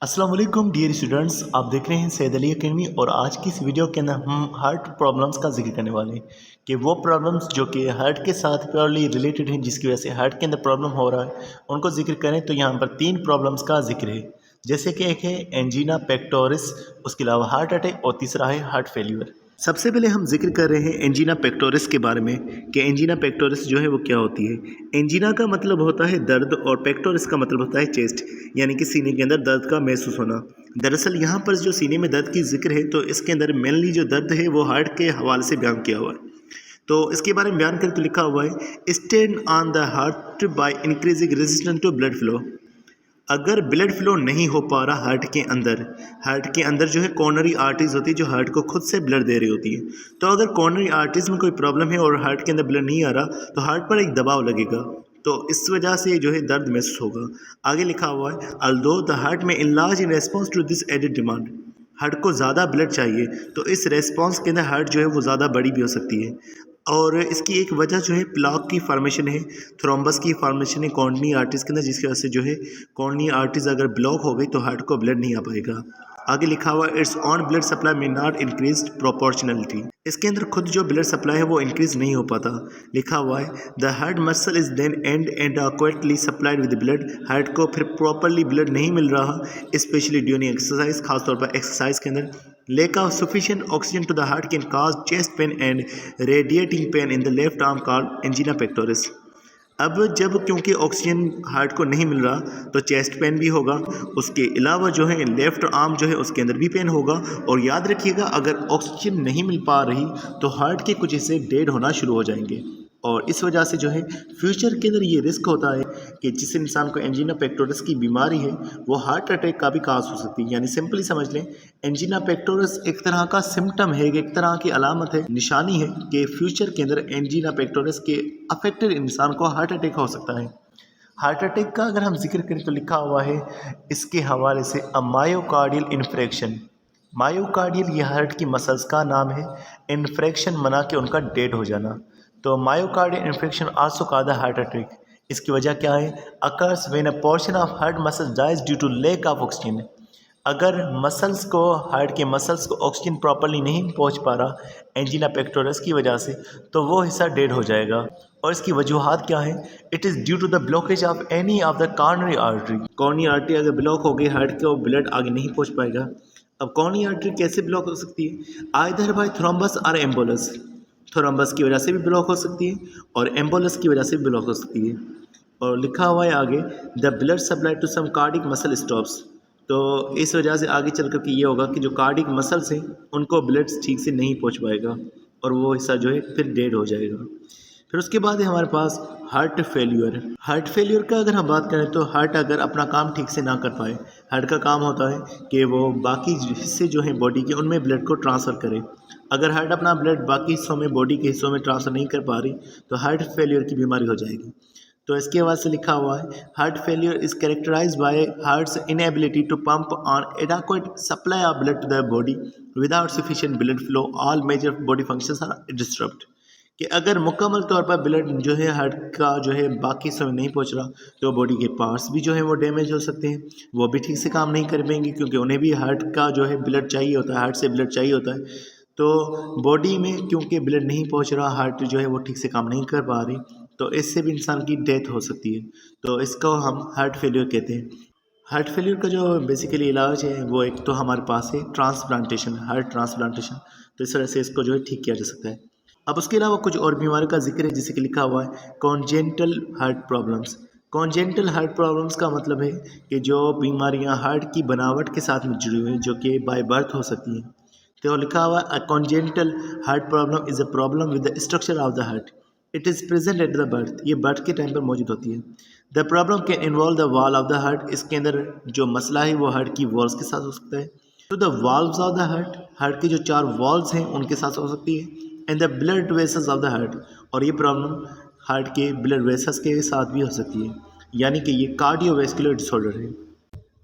अस्सलाम वालेकुम dear students, आप देख रहे हैं सैयद अली अकेडमी। और आज की इस वीडियो के अंदर हम हार्ट प्रॉब्लम्स का जिक्र करने वाले हैं कि वो प्रॉब्लम्स जो कि हार्ट के साथ प्योरली रिलेटेड हैं, जिसकी वजह से हार्ट के अंदर प्रॉब्लम हो रहा है, उनको जिक्र करें तो यहाँ पर 3 प्रॉब्लम्स का जिक्र है। जैसे कि एक है एंजीना पेक्टोरिस, उसके अलावा हार्ट अटैक और तीसरा है हार्ट फेल्यूर। सबसे पहले हम जिक्र कर रहे हैं एंजीना पेक्टोरिस के बारे में कि एंजीना पेक्टोरिस जो है वो क्या होती है। एंजीना का मतलब होता है दर्द और पेक्टोरिस का मतलब होता है चेस्ट, यानी कि सीने के अंदर दर्द का महसूस होना। दरअसल यहाँ पर जो सीने में दर्द की जिक्र है तो इसके अंदर मेनली जो दर्द है वो हार्ट के हवाले से बयान किया हुआ है। तो इसके बारे में बयान करके लिखा हुआ है, strain on the heart by increasing resistance to blood flow. अगर ब्लड फ्लो नहीं हो पा रहा हार्ट के अंदर जो है कॉर्नरी आर्टरीज होती है जो हार्ट को खुद से ब्लड दे रही होती है। तो अगर कॉर्नरी आर्टरीज में कोई प्रॉब्लम है और हार्ट के अंदर ब्लड नहीं आ रहा तो हार्ट पर एक दबाव लगेगा, तो इस वजह से जो है दर्द महसूस होगा। आगे लिखा हुआ है, अल्दो द हार्ट में enlarge in response to this added demand. Heart को ज़्यादा ब्लड चाहिए तो इस रेस्पॉन्स के अंदर हार्ट जो है वो ज़्यादा बड़ी भी हो सकती है। और इसकी एक वजह जो है प्लाक की फॉर्मेशन है, थ्रोम्बस की फॉर्मेशन है कॉर्निया आर्टरीज के अंदर, जिसकी वजह से जो है कॉर्निया आर्टरीज अगर ब्लॉक हो गई तो हार्ट को ब्लड नहीं आ पाएगा। आगे लिखा हुआ इट्स ऑन ब्लड सप्लाई में नॉट इंक्रीज प्रोपोर्शनलिटी। इसके अंदर खुद जो ब्लड सप्लाई है वो इंक्रीज नहीं हो पाता। लिखा हुआ है the heart muscle is then and adequately supplied with blood. Heart को फिर प्रॉपरली ब्लड नहीं मिल रहा, स्पेशली ड्यूरिंग एक्सरसाइज, खासतौर पर एक्सरसाइज के अंदर। Lack of sufficient oxygen to the heart can cause chest pain and radiating pain in the left arm called angina pectoris। अब जब क्योंकि ऑक्सीजन हार्ट को नहीं मिल रहा तो चेस्ट पेन भी होगा, उसके अलावा जो है लेफ्ट आर्म जो है उसके अंदर भी पेन होगा। और याद रखिएगा, अगर ऑक्सीजन नहीं मिल पा रही तो हार्ट के कुछ हिस्से डेड होना शुरू हो जाएंगे। और इस वजह से जो है फ्यूचर के अंदर ये रिस्क होता है कि जिस इंसान को एंजीना पेक्टोरिस की बीमारी है वो हार्ट अटैक का भी काज हो सकती है। यानी सिंपली समझ लें, एंजीना पेक्टोरिस एक तरह का सिम्टम है, एक तरह की अलामत है, निशानी है कि फ्यूचर के अंदर एंजीना पेक्टोरिस के अफेक्टेड इंसान को हार्ट अटैक हो सकता है। हार्ट अटैक का अगर हम जिक्र करें तो लिखा हुआ है इसके हवाले से मायोकार्डियल इन्फ्रेक्शन। मायोकार्डियल ये हार्ट की मसल्स का नाम है, इन्फ्रेक्शन मना के उनका डेड हो जाना। तो myocardial infection also called the heart attack. इसकी वजह क्या है? Occurs when a portion of heart muscle dies due to lack of oxygen. अगर मसल्स को, हार्ट के मसल्स को ऑक्सीजन प्रॉपर्ली नहीं पहुंच पा रहा एंजीना पेक्टोरिस की वजह से, तो वो हिस्सा डेड हो जाएगा। और इसकी वजूहात क्या है? It is due to the blockage of any of the coronary artery. Coronary artery अगर ब्लॉक हो गई हार्ट के, और ब्लड आगे नहीं पहुँच पाएगा। अब कॉर्नरी आर्टरी कैसे ब्लॉक हो सकती है? आइदर बाय थ्रोम्बस और एम्बोलस। थ्रोम्बस की वजह से भी ब्लॉक हो सकती है और एम्बोलस की वजह से भी ब्लॉक हो सकती है। और लिखा हुआ है आगे, the blood supply to some cardiac muscle stops. तो इस वजह से आगे चल कर के ये होगा कि जो कार्डिक मसल्स हैं उनको ब्लड ठीक से नहीं पहुंच पाएगा और वो हिस्सा जो है फिर डेड हो जाएगा। फिर उसके बाद है हमारे पास हार्ट फेल्यूर। हार्ट फेल्यूर का अगर हम बात करें तो हार्ट अगर अपना काम ठीक से ना कर पाए, हार्ट का काम होता है कि वो बाकी हिस्से जो हैं बॉडी के उनमें ब्लड को ट्रांसफ़र करे। अगर हार्ट अपना ब्लड बाकी हिस्सों में, बॉडी के हिस्सों में ट्रांसफ़र नहीं कर पा रही तो हार्ट फेल्यूर की बीमारी हो जाएगी। तो इसके बाद से लिखा हुआ है, heart failure is characterise by heart's inability to pump on adequate supply of blood to the body without sufficient blood flow, all major body functions are disturbed. कि अगर मुकम्मल तौर पर ब्लड जो है हार्ट का जो है बाकी समय नहीं पहुंच रहा तो बॉडी के पार्ट्स भी जो है वो डैमेज हो सकते हैं, वो भी ठीक से काम नहीं कर पाएंगे क्योंकि उन्हें भी हार्ट का जो है ब्लड चाहिए होता है, हार्ट से ब्लड चाहिए होता है। तो बॉडी में क्योंकि ब्लड नहीं पहुंच रहा, हार्ट जो है वो ठीक से काम नहीं कर पा रही, तो इससे भी इंसान की डेथ हो सकती है। तो इसको हम हार्ट फेल्यूर कहते हैं। हार्ट फेल्यूर का जो बेसिकली इलाज है वो एक तो हमारे पास है ट्रांसप्लांटेशन, हार्ट ट्रांसप्लांटेशन। तो इस तरह से इसको जो है ठीक किया जा सकता है। अब उसके अलावा कुछ और बीमारियों का जिक्र है, जिसे कि लिखा हुआ है congenital heart problems. कॉन्जेंटल heart problems का मतलब है कि जो बीमारियां हार्ट की बनावट के साथ में जुड़ी हुई हैं, जो कि बाय बर्थ हो सकती हैं। तो लिखा हुआ है congenital heart problem is a problem with the structure of the heart. It is present at the birth. ये बर्थ के टाइम पर मौजूद होती है। The problem can involve the wall of the heart. इसके अंदर जो मसला है वो हार्ट की वॉल्स के साथ हो सकता है। तो the valves of the heart, heart की जो 4 वॉल्व्स हैं उनके साथ हो सकती है। And the blood vessels of the heart, और ये प्रॉब्लम हार्ट के ब्लड वेसल्स के साथ भी हो सकती है, यानी कि ये कार्डियोवैस्कुलर डिसऑर्डर है।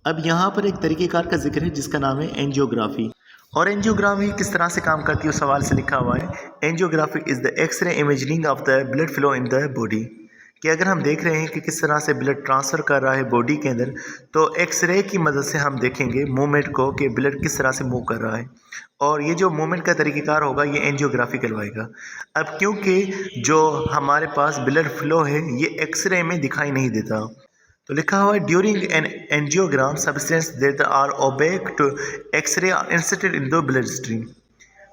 अब यहाँ पर एक तरीक़ेकार का जिक्र है जिसका नाम है एंजियोग्राफी। और एंजियोग्राफी किस तरह से काम करती है उस सवाल से लिखा हुआ है, angiography is the x ray imaging of the blood flow in the body. कि अगर हम देख रहे हैं कि किस तरह से ब्लड ट्रांसफ़र कर रहा है बॉडी के अंदर, तो एक्सरे की मदद से हम देखेंगे मूवमेंट को कि ब्लड किस तरह से मूव कर रहा है, और ये जो मूवमेंट का तरीक़ेकार होगा ये एंजियोग्राफी कहलवाएगा। अब क्योंकि जो हमारे पास ब्लड फ्लो है ये एक्सरे में दिखाई नहीं देता, तो लिखा हुआ है during an angiogram substance that are opaque to x-ray are inserted in the blood stream.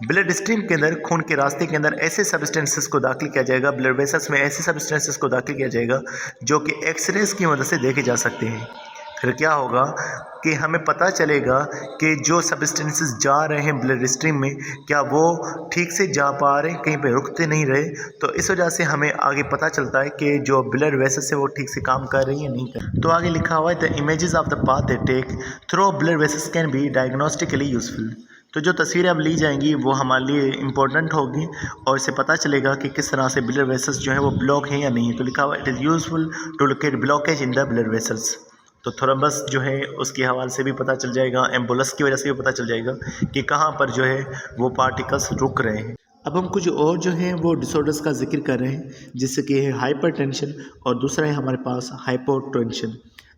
Blood stream के अंदर, खून के रास्ते के अंदर ऐसे सब्सटेंसेस को दाखिल किया जाएगा, ब्लड वेसल्स में ऐसे सब्सटेंसेस को दाखिल किया जाएगा जो कि एक्सरेज की मदद से देखे जा सकते हैं। फिर क्या होगा कि हमें पता चलेगा कि जो सब्सटेंसेस जा रहे हैं ब्लड स्ट्रीम में, क्या वो ठीक से जा पा रहे हैं, कहीं पे रुकते नहीं रहे। तो इस वजह से हमें आगे पता चलता है कि जो ब्लड वेसल्स है वो ठीक से काम कर रही है नहीं कर। तो आगे लिखा हुआ है the images of the path they take through blood vessels can be diagnostically useful. तो जो तस्वीरें अब ली जाएंगी वो हमारे लिए इम्पोर्टेंट होगी और इससे पता चलेगा कि किस तरह से ब्लड वेसल्स जो है वो ब्लॉक है या नहीं है। तो लिखा हुआ it is useful to locate blockage in the blood vessels. तो थ्रोम्बस जो है उसके हवाले से भी पता चल जाएगा, एम्बुलस की वजह से भी पता चल जाएगा कि कहाँ पर जो है वो पार्टिकल्स रुक रहे हैं। अब हम कुछ और जो है वो डिसऑर्डर्स का जिक्र कर रहे हैं, जिससे कि है हाइपरटेंशन और दूसरा है हमारे पास हाइपोटेंशन।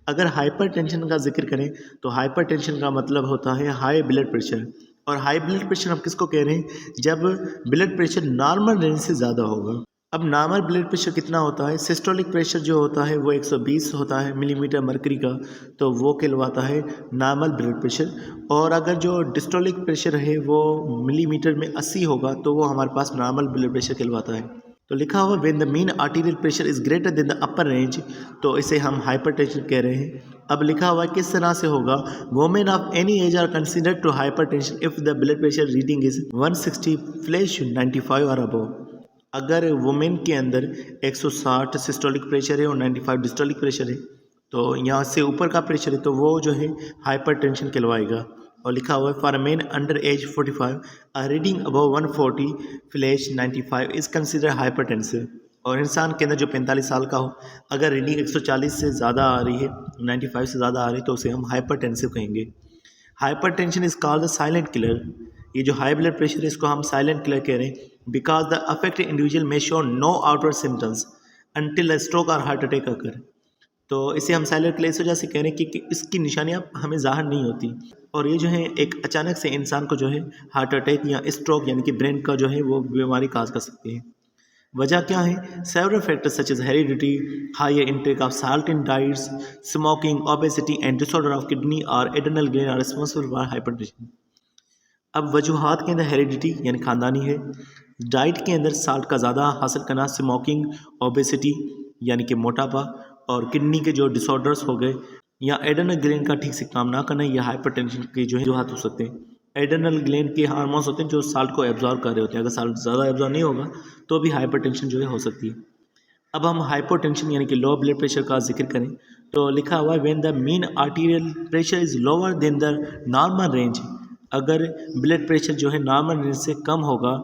अगर हाइपरटेंशन का जिक्र करें तो हाइपरटेंशन का मतलब होता है हाई ब्लड प्रेशर, और हाई ब्लड प्रेशर हम किसको कह रहे हैं, जब ब्लड प्रेशर नॉर्मल रेंज से ज़्यादा होगा। अब नॉर्मल ब्लड प्रेशर कितना होता है, सिस्टोलिक प्रेशर जो होता है वो 120 होता है मिलीमीटर मरकरी का, तो वो कहलवाता है नॉर्मल ब्लड प्रेशर। और अगर जो डिस्टोलिक प्रेशर है वो मिलीमीटर में 80 होगा तो वो हमारे पास नॉर्मल ब्लड प्रेशर कहलवाता है। तो लिखा हुआ when the mean arterial pressure is greater than the upper range, तो इसे हम हाइपरटेंशन कह रहे हैं। अब लिखा हुआ किस तरह से होगा, women of any age are considered to hypertension if the blood pressure reading is 160 slash 95 और अबव। अगर वुमेन के अंदर 160 सिस्टोलिक प्रेशर है और 95 डिस्टोलिक प्रेशर है, तो यहाँ से ऊपर का प्रेशर है, तो वो जो है हाइपरटेंशन कहलवाएगा। और लिखा हुआ है for men under age 45 a reading above 140 slash 95 is consider hypertensive. और इंसान के अंदर जो 45 साल का हो, अगर रीडिंग 140 से ज़्यादा आ रही है, 95 से ज़्यादा आ रही है, तो उसे हम हाइपरटेंसिव कहेंगे। Hypertension is called the silent killer. ये जो हाई ब्लड प्रेशर है इसको हम साइलेंट किलर कह रहे हैं, बिकॉज द अफेक्टेड इंडिविजुअल में show no outward symptoms until a stroke और हार्ट अटैक अकर। तो इसे हम साइलेंट किलर इस वजह से कह रहे हैं कि इसकी निशानियाँ हमें ज़ाहिर नहीं होती, और ये जो है एक अचानक से इंसान को जो है हार्ट अटैक या स्ट्रोक यानी कि ब्रेन का जो है वो बीमारी काज कर सकती है। वजह क्या है, several factors such as heredity, higher intake of salt in diets, smoking, obesity and disorder of kidney और adrenal gland are responsible for hypertension. अब वजूहात के अंदर हेरिडिटी यानी ख़ानदानी है, डाइट के अंदर साल्ट का ज़्यादा हासिल करना, स्मोकिंग, ओबेसिटी यानी कि मोटापा, और किडनी के जो डिसऑर्डर्स हो गए, या एड्रेनल ग्लैंड का ठीक से काम ना करना, या हाइपरटेंशन के जो है वजूहात हो सकते हैं। एड्रेनल ग्लैंड के हार्मोन्स होते हैं जो साल्ट को एब्जॉर्ब कर रहे होते हैं, अगर साल्ट ज़्यादा एब्जॉर्ब नहीं होगा तो भी हाइपरटेंशन जो है हो सकती है। अब हम हाइपोटेंशन यानी कि लो ब्लड प्रेशर का जिक्र करें, तो लिखा हुआ है when the mean arterial pressure is lower than the normal range. अगर ब्लड प्रेशर जो है नॉर्मल रेंज से कम होगा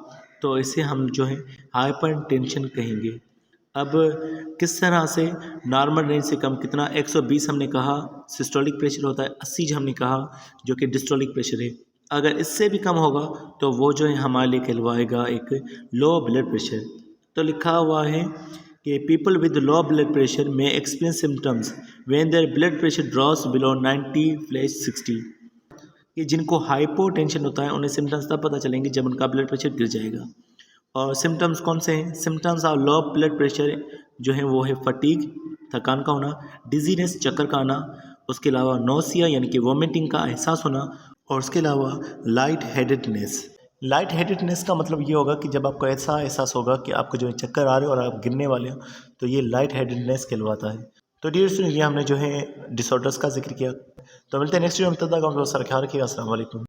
तो इसे हम जो है हाइपरटेंशन कहेंगे। अब किस तरह से नॉर्मल रेंज से कम कितना, 120 हमने कहा सिस्टोलिक प्रेशर होता है, 80 जो हमने कहा जो कि डिस्टोलिक प्रेशर है। अगर इससे भी कम होगा तो वो जो है हमारे लिए कहलवाएगा एक लो ब्लड प्रेशर। तो लिखा हुआ है कि people with low blood pressure may experience symptoms when their blood pressure drops below 90/60। कि जिनको हाइपोटेंशन होता है उन्हें सिम्टम्स तब पता चलेंगे जब उनका ब्लड प्रेशर गिर जाएगा। और सिम्टम्स कौन से हैं, symptoms of low blood pressure जो है वो है फटीग, थकान का होना, डिजीनेस, चक्कर का आना, उसके अलावा नोसिया यानी कि वोमिटिंग का एहसास होना, और उसके अलावा लाइट हेडेडनेस। लाइट हेडेडनेस का मतलब ये होगा कि जब आपको ऐसा एहसास होगा कि आपको जो है चक्कर आ रहे हो और आप गिरने वाले हो, तो ये लाइट हेडेडनेस कहलवाता है। तो डियर स्टूडेंट, ये हमने जो है डिसऑर्डर्स का जिक्र किया। तो मिलते हैं नेक्स्ट वीडियो में, तब तक आप लोग सारा ख्याल रखिएगा। अस्सलाम वालेकुम।